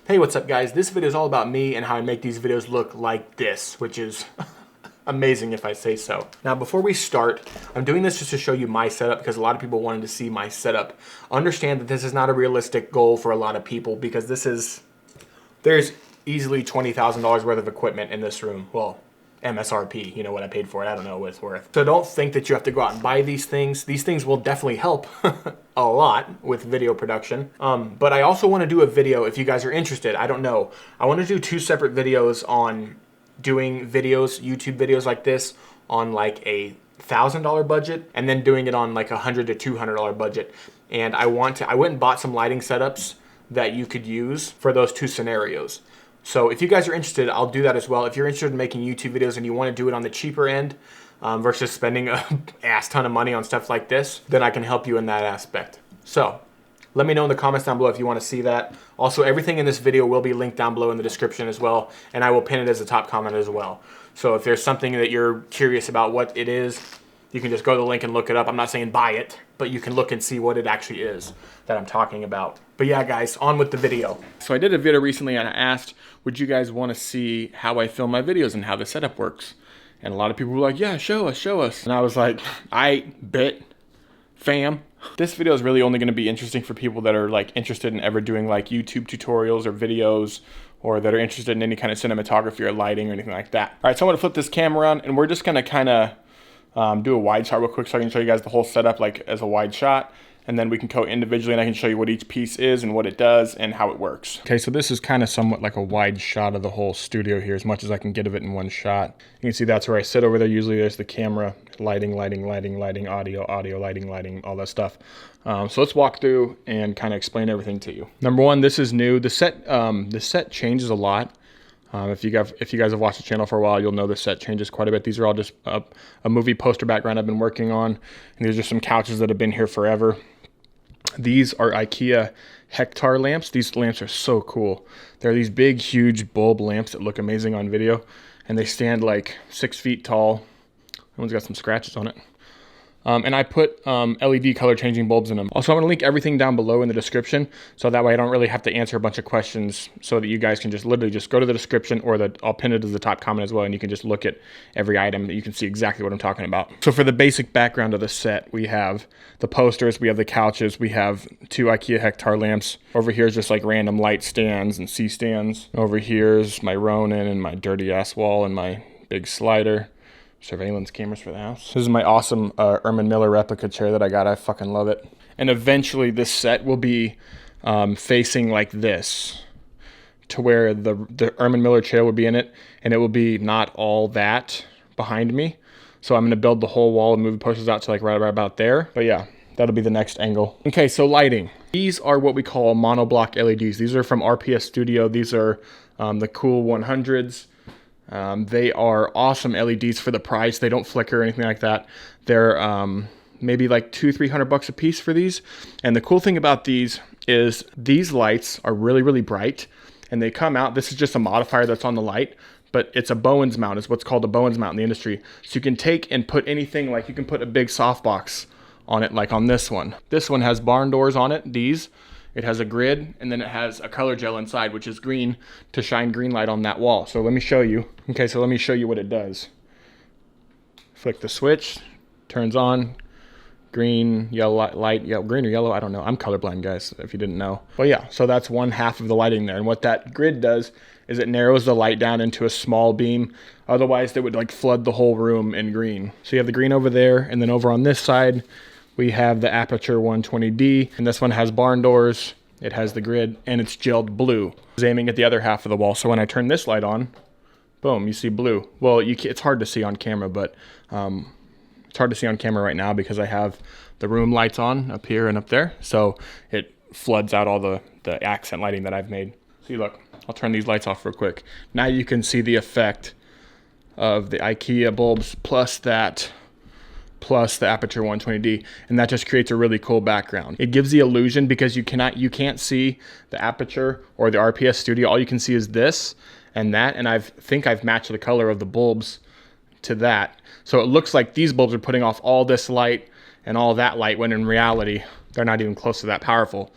Hey, what's up guys? This video is all about me and how I make these videos look like this, which is amazing if I say so. Now before we start, I'm doing this just to show you my setup because a lot of people wanted to see my setup. Understand that this is not a realistic goal for a lot of people because there's easily $20,000 worth of equipment in this room. Well, MSRP, you know what I paid for it, I don't know what it's worth. So don't think that you have to go out and buy these things. These things will definitely help a lot with video production. But I also want to do a video if you guys are interested. I don't know. I want to do 2 separate videos on doing videos, YouTube videos like this on like a $1,000 budget and then doing it on like $100 to $200 budget. And I went and bought some lighting setups that you could use for those 2 scenarios. So if you guys are interested, I'll do that as well. If you're interested in making YouTube videos and you want to do it on the cheaper end versus spending a ass ton of money on stuff like this, then I can help you in that aspect. So let me know in the comments down below if you want to see that. Also, everything in this video will be linked down below in the description as well, and I will pin it as a top comment as well. So if there's something that you're curious about what it is, you can just go to the link and look it up. I'm not saying buy it, but you can look and see what it actually is that I'm talking about. But yeah, guys, on with the video. So I did a video recently and I asked, would you guys want to see how I film my videos and how the setup works? And a lot of people were like, yeah, show us, show us. And I was like, I bet, fam. This video is really only going to be interesting for people that are like interested in ever doing like YouTube tutorials or videos, or that are interested in any kind of cinematography or lighting or anything like that. All right, so I'm going to flip this camera on and we're just going to kind of do a wide shot real quick so I can show you guys the whole setup like as a wide shot, and then we can go individually and I can show you what each piece is and what it does and how it works. Okay, so this is kind of somewhat like a wide shot of the whole studio here, as much as I can get of it in one shot. You can see that's where I sit over there. Usually there's the camera, lighting, audio, lighting, all that stuff. So let's walk through and kind of explain everything to you. Number one, this is new. The set changes a lot. If you guys have watched the channel for a while, you'll know the set changes quite a bit. These are all just a movie poster background I've been working on. And these are some couches that have been here forever. These are IKEA Hektar lamps. These lamps are so cool. They're these big, huge bulb lamps that look amazing on video. And they stand like 6 feet tall. That one's got some scratches on it. And I put LED color changing bulbs in them. Also, I'm gonna link everything down below in the description, so that way I don't really have to answer a bunch of questions, so that you guys can just literally just go to the description, or I'll pin it as the top comment as well, and you can just look at every item. You can see exactly what I'm talking about. So for the basic background of the set, we have the posters, we have the couches, we have 2 IKEA Hektar lamps. Over here is just like random light stands and C-stands. Over here is my Ronin and my dirty ass wall and my big slider. Surveillance cameras for the house. This is my awesome Herman Miller replica chair that I got. I fucking love it. And eventually this set will be facing like this, to where the Herman Miller chair will be in it, and it will be not all that behind me. So I'm gonna build the whole wall and move the posters out to like right about there. But yeah, that'll be the next angle. Okay, so lighting. These are what we call monoblock LEDs. These are from RPS Studio. These are the Cool 100s. They are awesome LEDs for the price. They don't flicker or anything like that. They're maybe like $200-300 a piece for these. And the cool thing about these is these lights are really, really bright, and they come out. This is just a modifier that's on the light, but it's a Bowens mount. It's what's called a Bowens mount in the industry. So you can take and put anything, like you can put a big softbox on it, like on this one. This one has barn doors on it, these. It has a grid, and then it has a color gel inside, which is green, to shine green light on that wall. So let me show you. Okay, so let me show you what it does. Flick the switch, turns on, green, yellow light, green or yellow, I don't know. I'm colorblind, guys, if you didn't know. But yeah, so that's one half of the lighting there. And what that grid does is it narrows the light down into a small beam. Otherwise, they would like flood the whole room in green. So you have the green over there, and then over on this side, we have the Aputure 120D, and this one has barn doors, it has the grid, and it's gelled blue. It's aiming at the other half of the wall, so when I turn this light on, boom, you see blue. Well, it's hard to see on camera, but it's hard to see on camera right now because I have the room lights on up here and up there, so it floods out all the accent lighting that I've made. See, look, I'll turn these lights off real quick. Now you can see the effect of the IKEA bulbs plus the Aputure 120D, and that just creates a really cool background. It gives the illusion because you can't see the Aputure or the RPS Studio. All you can see is this and that, and I think I've matched the color of the bulbs to that. So it looks like these bulbs are putting off all this light and all that light, when in reality, they're not even close to that powerful.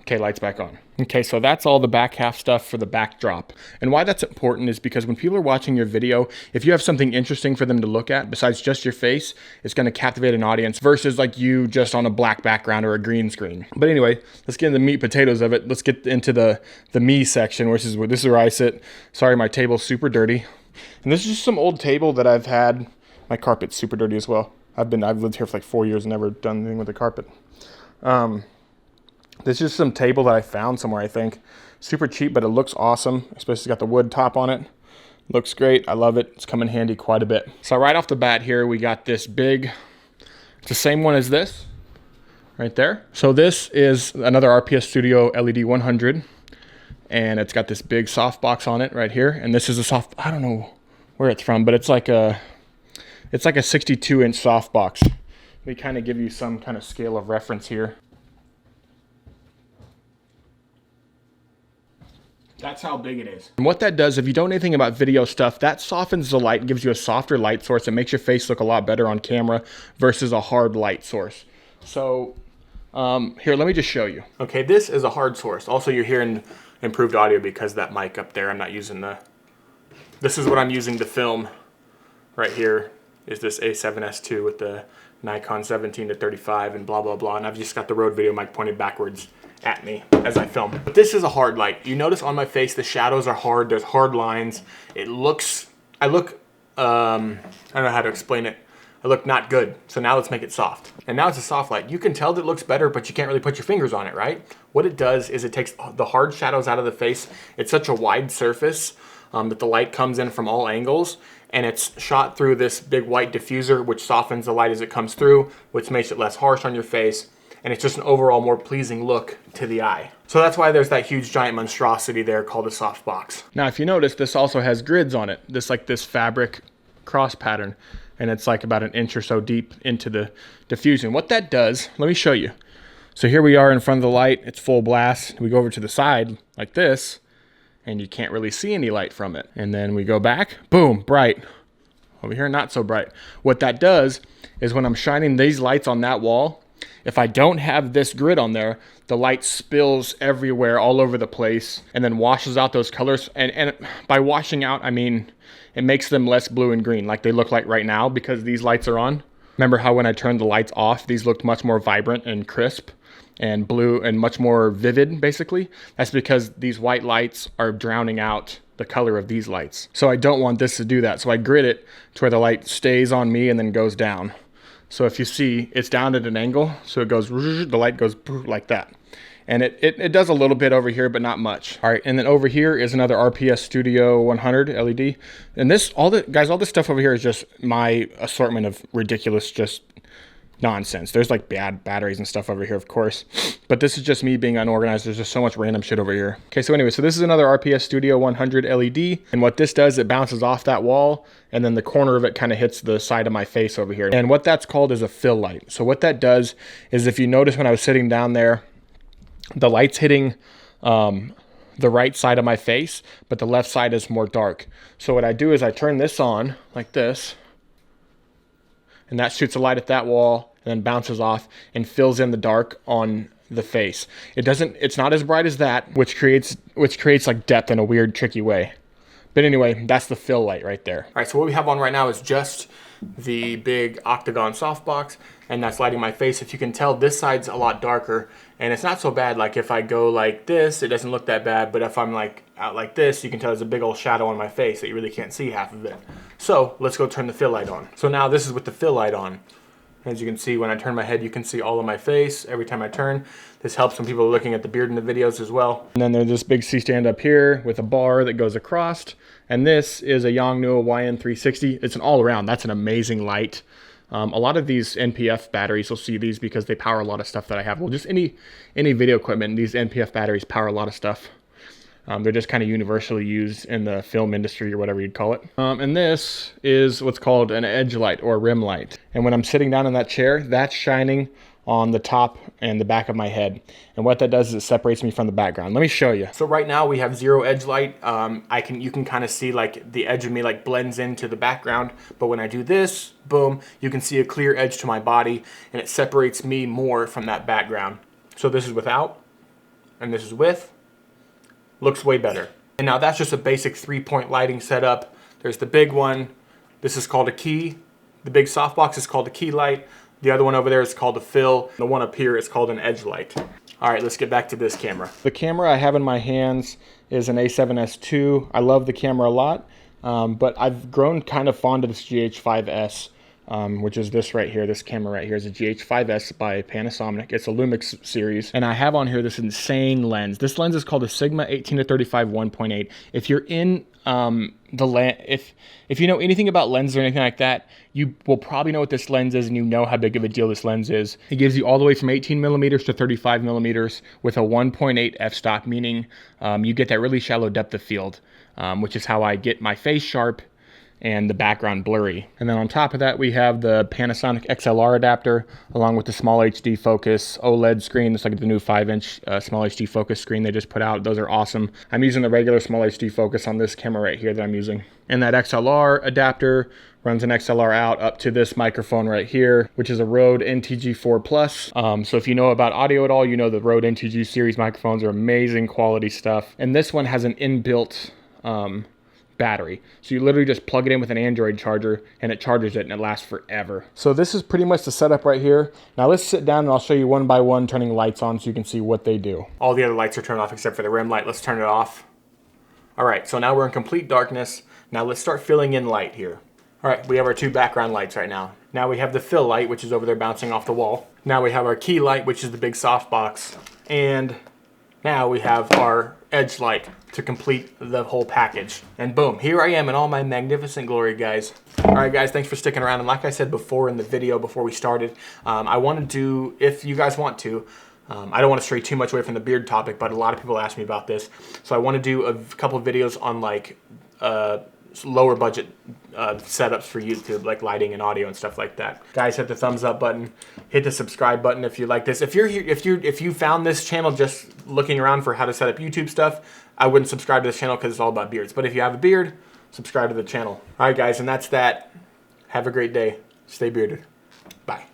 Okay, lights back on. Okay, so that's all the back half stuff for the backdrop. And why that's important is because when people are watching your video, if you have something interesting for them to look at besides just your face, it's going to captivate an audience versus like you just on a black background or a green screen. But anyway, let's get into the meat potatoes of it. Let's get into the me section, which is where this is where I sit. Sorry, my table's super dirty. And this is just some old table that I've had. My carpet's super dirty as well. I've lived here for like 4 years and never done anything with the carpet. This is some table that I found somewhere, I think. Super cheap, but it looks awesome. Especially it's got the wood top on it. Looks great. I love it. It's come in handy quite a bit. So right off the bat here, we got this big, it's the same one as this, right there. So this is another RPS Studio LED 100. And it's got this big softbox on it right here. And this is a soft, I don't know where it's from, but it's like a 62-inch softbox. Let me kind of give you some kind of scale of reference here. That's how big it is. And what that does, if you don't know anything about video stuff, that softens the light, gives you a softer light source. It makes your face look a lot better on camera versus a hard light source. So here, let me just show you. Okay, this is a hard source. Also, you're hearing improved audio because that mic up there, I'm not using this is what I'm using to film right here is this A7S II with the Nikon 17-35 and blah, blah, blah. And I've just got the Rode video mic pointed backwards at me as I film. But this is a hard light. You notice on my face, the shadows are hard. There's hard lines. I don't know how to explain it. I look not good. So now let's make it soft. And now it's a soft light. You can tell that it looks better, but you can't really put your fingers on it, right? What it does is it takes the hard shadows out of the face. It's such a wide surface that the light comes in from all angles, and it's shot through this big white diffuser, which softens the light as it comes through, which makes it less harsh on your face. And it's just an overall more pleasing look to the eye. So that's why there's that huge giant monstrosity there called a softbox. Now, if you notice, this also has grids on it. This fabric cross pattern, and it's like about an inch or so deep into the diffusion. What that does, let me show you. So here we are in front of the light. It's full blast. We go over to the side like this, and you can't really see any light from it. And then we go back, boom, bright. Over here, not so bright. What that does is when I'm shining these lights on that wall, if I don't have this grid on there, the light spills everywhere all over the place and then washes out those colors. And by washing out, I mean, it makes them less blue and green like they look like right now because these lights are on. Remember how when I turned the lights off, these looked much more vibrant and crisp and blue and much more vivid, basically? That's because these white lights are drowning out the color of these lights. So I don't want this to do that. So I grid it to where the light stays on me and then goes down. So if you see, it's down at an angle, so it goes, the light goes like that. And it does a little bit over here, but not much. All right, and then over here is another RPS Studio 100 LED. And this, all this stuff over here is just my assortment of ridiculous, just nonsense. There's like bad batteries and stuff over here, of course. But this is just me being unorganized. There's just so much random shit over here. Okay, so anyway, so this is another RPS Studio 100 LED. And what this does, it bounces off that wall, and then the corner of it kind of hits the side of my face over here. And what that's called is a fill light. So what that does is, if you notice when I was sitting down there, the light's hitting the right side of my face, but the left side is more dark. So what I do is I turn this on like this, and that shoots a light at that wall and then bounces off and fills in the dark on the face. It's not as bright as that, which creates like depth in a weird, tricky way. But anyway, that's the fill light right there. All right, so what we have on right now is just the big octagon softbox, and that's lighting my face. If you can tell, this side's a lot darker, and it's not so bad. Like if I go like this, it doesn't look that bad, but if I'm like out like this, you can tell there's a big old shadow on my face that you really can't see half of it. So let's go turn the fill light on. So now this is with the fill light on. As you can see, when I turn my head, you can see all of my face every time I turn. This helps when people are looking at the beard in the videos as well. And then there's this big C-stand up here with a bar that goes across. And this is a Yongnuo YN360. It's an all-around. That's an amazing light. A lot of these NPF batteries, you'll see these because they power a lot of stuff that I have. Well, just any video equipment, these NPF batteries power a lot of stuff. They're just kind of universally used in the film industry or whatever you'd call it. And this is what's called an edge light or rim light. And when I'm sitting down in that chair, that's shining on the top and the back of my head. And what that does is it separates me from the background. Let me show you. So right now we have zero edge light. You can kind of see like the edge of me like blends into the background. But when I do this, boom, you can see a clear edge to my body, and it separates me more from that background. So this is without, and this is with. looks way better. And now that's just a basic 3-point lighting setup. There's the big one. This is called a key. The big softbox is called a key light. The other one over there is called a fill. The one up here is called an edge light. All right, let's get back to this camera. The camera I have in my hands is an A7S II. I love the camera a lot, but I've grown kind of fond of this GH5S, which is this right here. This camera right here is a GH5S by Panasonic. It's a Lumix series. And I have on here this insane lens. This lens is called a Sigma 18-35 1.8. If you're in if you know anything about lenses or anything like that, you will probably know what this lens is and you know how big of a deal this lens is. It gives you all the way from 18 millimeters to 35 millimeters with a 1.8 f-stop, meaning you get that really shallow depth of field, which is how I get my face sharp and the background blurry. And then on top of that, we have the Panasonic XLR adapter along with the small HD focus OLED screen. It's like the new 5-inch small HD focus screen they just put out. Those are awesome. I'm using the regular small HD focus on this camera right here that I'm using. And that XLR adapter runs an XLR out up to this microphone right here, which is a Rode NTG4 Plus. So if you know about audio at all, you know the Rode NTG series microphones are amazing quality stuff. And this one has an inbuilt battery. So you literally just plug it in with an Android charger and it charges it and it lasts forever. So this is pretty much the setup right here. Now let's sit down and I'll show you one by one turning lights on so you can see what they do. All the other lights are turned off except for the rim light. Let's turn it off. All right, so now we're in complete darkness. Now let's start filling in light here. All right, we have our two background lights right now. Now we have the fill light, which is over there bouncing off the wall. Now we have our key light, which is the big softbox. And now we have our edge light to complete the whole package. And boom, here I am in all my magnificent glory, guys. All right, guys, thanks for sticking around. And like I said before in the video, before we started, I wanted to, if you guys want to, I don't want to stray too much away from the beard topic, but a lot of people ask me about this. So I want to do a couple of videos on like lower budget setups for YouTube, like lighting and audio and stuff like that. Guys, hit the thumbs up button, hit the subscribe button if you like this. If you're here, if you found this channel just looking around for how to set up YouTube stuff, I wouldn't subscribe to this channel because it's all about beards. But if you have a beard, subscribe to the channel. All right, guys, and that's that. Have a great day. Stay bearded. Bye.